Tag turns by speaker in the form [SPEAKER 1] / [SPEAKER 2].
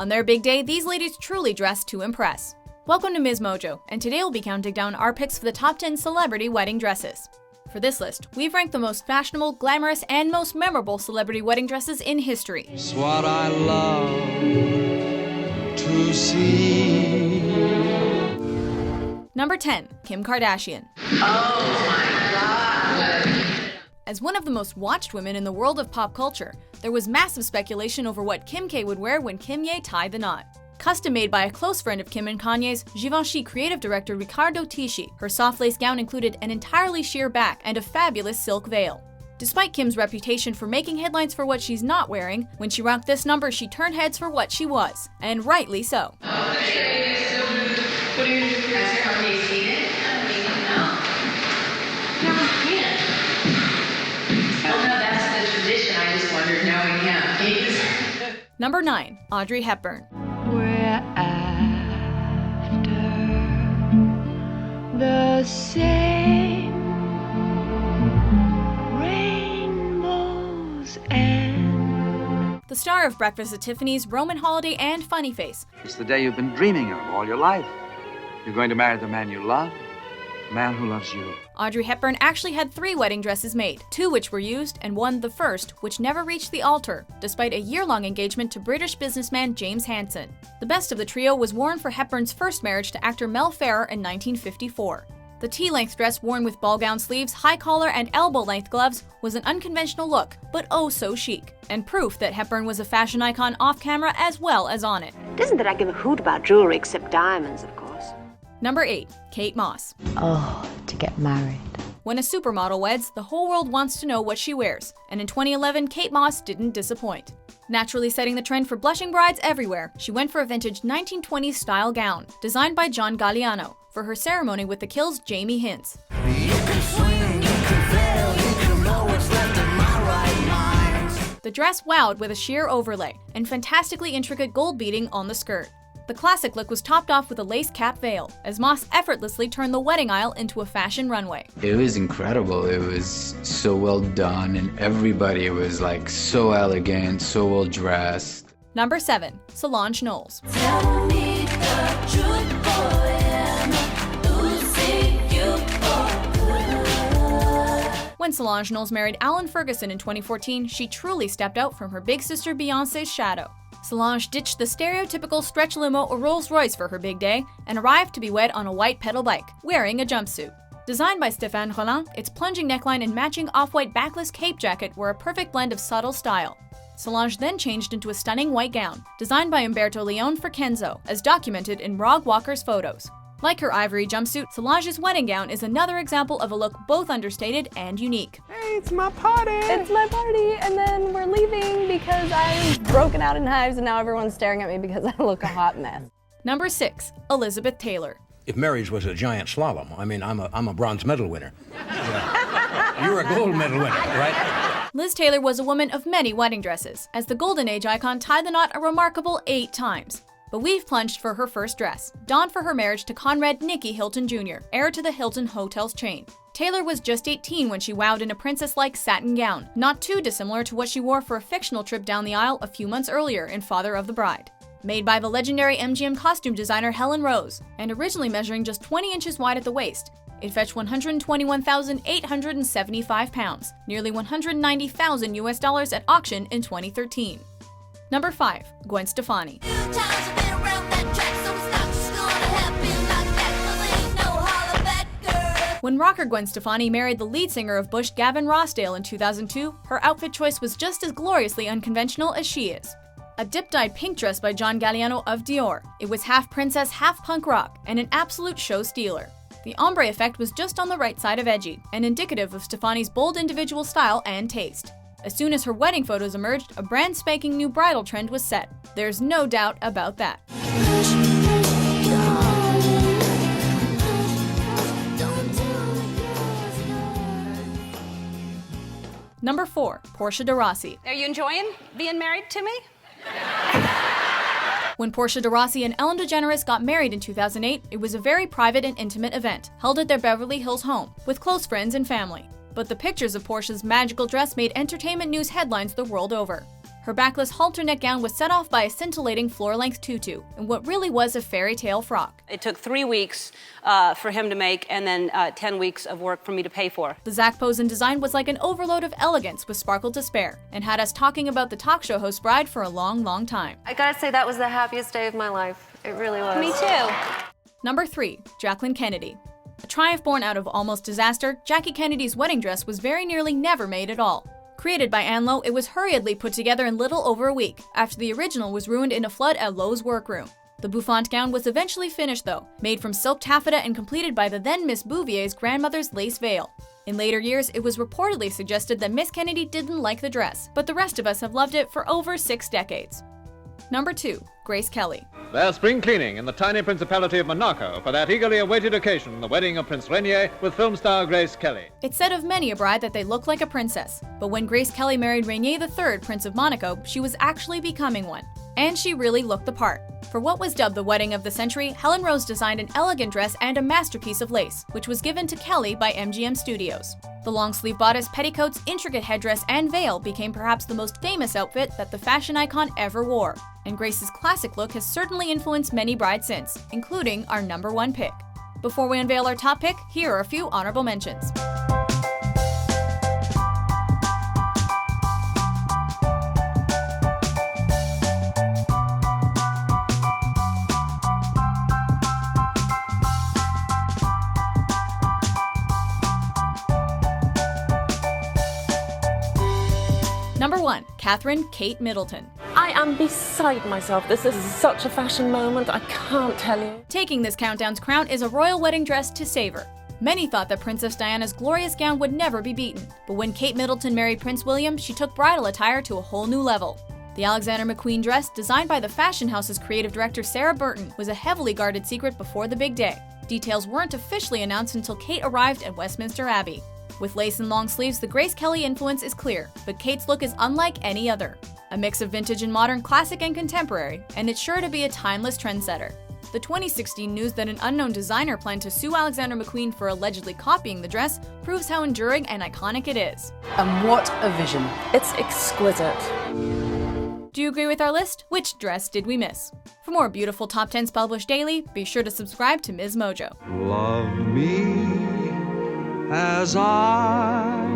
[SPEAKER 1] On their big day, these ladies truly dress to impress. Welcome to MsMojo, and today we'll be counting down our picks for the top 10 celebrity wedding dresses. For this list, we've ranked the most fashionable, glamorous, and most memorable celebrity wedding dresses in history.
[SPEAKER 2] It's what I love to see.
[SPEAKER 1] Number 10. Kim Kardashian.
[SPEAKER 3] Oh my God!
[SPEAKER 1] As one of the most watched women in the world of pop culture, there was massive speculation over what Kim K would wear when Kim Ye tied the knot. Custom made by a close friend of Kim and Kanye's, Givenchy creative director Riccardo Tisci, her soft lace gown included an entirely sheer back and a fabulous silk veil. Despite Kim's reputation for making headlines for what she's not wearing, when she rocked this number she turned heads for what she was, and rightly so.
[SPEAKER 3] What do you do? Has your company seen it? No. No, we can't. Oh no, that's the tradition. I just wondered. No, we can't. Please.
[SPEAKER 1] Number 9. Audrey Hepburn.
[SPEAKER 4] We're after the same rainbows and
[SPEAKER 1] The star of Breakfast at Tiffany's, Roman Holiday, and Funny Face,
[SPEAKER 5] It's the day you've been dreaming of all your life. You're going to marry the man you love, the man who loves you.
[SPEAKER 1] Audrey Hepburn actually had 3 wedding dresses made, 2 which were used, and 1, the first, which never reached the altar, despite a year-long engagement to British businessman James Hansen. The best of the trio was worn for Hepburn's first marriage to actor Mel Ferrer in 1954. The tea-length dress worn with ball-gown sleeves, high collar, and elbow-length gloves was an unconventional look, but oh so chic, and proof that Hepburn was a fashion icon off-camera as well as on it.
[SPEAKER 6] It isn't that I give a hoot about jewelry except diamonds, of course.
[SPEAKER 1] Number 8. Kate Moss.
[SPEAKER 7] Oh, to get married.
[SPEAKER 1] When a supermodel weds, the whole world wants to know what she wears, and in 2011, Kate Moss didn't disappoint. Naturally setting the trend for blushing brides everywhere, she went for a vintage 1920s style gown, designed by John Galliano, for her ceremony with the Kills' Jamie Hintz. The dress wowed with a sheer overlay, and fantastically intricate gold beading on the skirt. The classic look was topped off with a lace cap veil, as Moss effortlessly turned the wedding aisle into a fashion runway.
[SPEAKER 8] It was incredible. It was so well done, and everybody was like so elegant, so well dressed.
[SPEAKER 1] Number 7. Solange Knowles. When Solange Knowles married Alan Ferguson in 2014, she truly stepped out from her big sister Beyoncé's shadow. Solange ditched the stereotypical stretch limo or Rolls Royce for her big day and arrived to be wed on a white pedal bike, wearing a jumpsuit. Designed by Stéphane Rollin, its plunging neckline and matching off-white backless cape jacket were a perfect blend of subtle style. Solange then changed into a stunning white gown, designed by Umberto Leone for Kenzo, as documented in Rog Walker's photos. Like her ivory jumpsuit, Solange's wedding gown is another example of a look both understated and unique.
[SPEAKER 9] Hey, it's my party! It's my party, and then we're leaving because I'm broken out in hives and now everyone's staring at me because I look a hot mess.
[SPEAKER 1] Number 6. Elizabeth Taylor.
[SPEAKER 10] If marriage was a giant slalom, I mean, I'm a bronze medal winner. You're a gold medal winner, right?
[SPEAKER 1] Liz Taylor was a woman of many wedding dresses, as the Golden Age icon tied the knot a remarkable 8 times. But we've plunged for her first dress, donned for her marriage to Conrad Nicky Hilton Jr., heir to the Hilton Hotels chain. Taylor was just 18 when she wowed in a princess-like satin gown, not too dissimilar to what she wore for a fictional trip down the aisle a few months earlier in Father of the Bride. Made by the legendary MGM costume designer Helen Rose, and originally measuring just 20 inches wide at the waist, it fetched 121,875 pounds, nearly $190,000 US at auction in 2013. Number 5. Gwen Stefani. When rocker Gwen Stefani married the lead singer of Bush, Gavin Rossdale, in 2002, her outfit choice was just as gloriously unconventional as she is. A dip-dyed pink dress by John Galliano of Dior, it was half princess, half punk rock, and an absolute show stealer. The ombre effect was just on the right side of edgy, and indicative of Stefani's bold individual style and taste. As soon as her wedding photos emerged, a brand spanking new bridal trend was set. There's no doubt about that. Number 4. Portia de Rossi.
[SPEAKER 11] Are you enjoying being married to me?
[SPEAKER 1] When Portia de Rossi and Ellen DeGeneres got married in 2008, it was a very private and intimate event, held at their Beverly Hills home, with close friends and family. But the pictures of Portia's magical dress made entertainment news headlines the world over. Her backless halter neck gown was set off by a scintillating floor-length tutu in what really was a fairy tale frock.
[SPEAKER 11] It took 3 weeks for him to make and then 10 weeks of work for me to pay for.
[SPEAKER 1] The Zac Posen design was like an overload of elegance with sparkle to spare and had us talking about the talk show host bride for a long, long time.
[SPEAKER 12] I gotta say that was the happiest day of my life. It really was.
[SPEAKER 11] Me too.
[SPEAKER 1] Number 3. Jacqueline Kennedy. A triumph born out of almost disaster, Jackie Kennedy's wedding dress was very nearly never made at all. Created by Ann Lowe, it was hurriedly put together in little over a week, after the original was ruined in a flood at Lowe's workroom. The bouffant gown was eventually finished though, made from silk taffeta and completed by the then Miss Bouvier's grandmother's lace veil. In later years, it was reportedly suggested that Miss Kennedy didn't like the dress, but the rest of us have loved it for over 6 decades. Number 2. Grace Kelly.
[SPEAKER 13] There's spring cleaning in the tiny principality of Monaco for that eagerly awaited occasion, the wedding of Prince Rainier with film star Grace Kelly.
[SPEAKER 1] It's said of many a bride that they look like a princess, but when Grace Kelly married Rainier III, Prince of Monaco, she was actually becoming one. And she really looked the part. For what was dubbed the wedding of the century, Helen Rose designed an elegant dress and a masterpiece of lace, which was given to Kelly by MGM Studios. The long-sleeve bodice, petticoats, intricate headdress, and veil became perhaps the most famous outfit that the fashion icon ever wore. And Grace's classic look has certainly influenced many brides since, including our number 1 pick. Before we unveil our top pick, here are a few honorable mentions. Number 1. Catherine Kate Middleton.
[SPEAKER 14] I am beside myself. This is such a fashion moment, I can't tell you.
[SPEAKER 1] Taking this countdown's crown is a royal wedding dress to savor. Many thought that Princess Diana's glorious gown would never be beaten, but when Kate Middleton married Prince William, she took bridal attire to a whole new level. The Alexander McQueen dress, designed by the fashion house's creative director Sarah Burton, was a heavily guarded secret before the big day. Details weren't officially announced until Kate arrived at Westminster Abbey. With lace and long sleeves, the Grace Kelly influence is clear, but Kate's look is unlike any other. A mix of vintage and modern, classic and contemporary, and it's sure to be a timeless trendsetter. The 2016 news that an unknown designer planned to sue Alexander McQueen for allegedly copying the dress proves how enduring and iconic it is.
[SPEAKER 14] And what a vision. It's exquisite.
[SPEAKER 1] Do you agree with our list? Which dress did we miss? For more beautiful top 10s published daily, be sure to subscribe to MsMojo.
[SPEAKER 2] Love me as I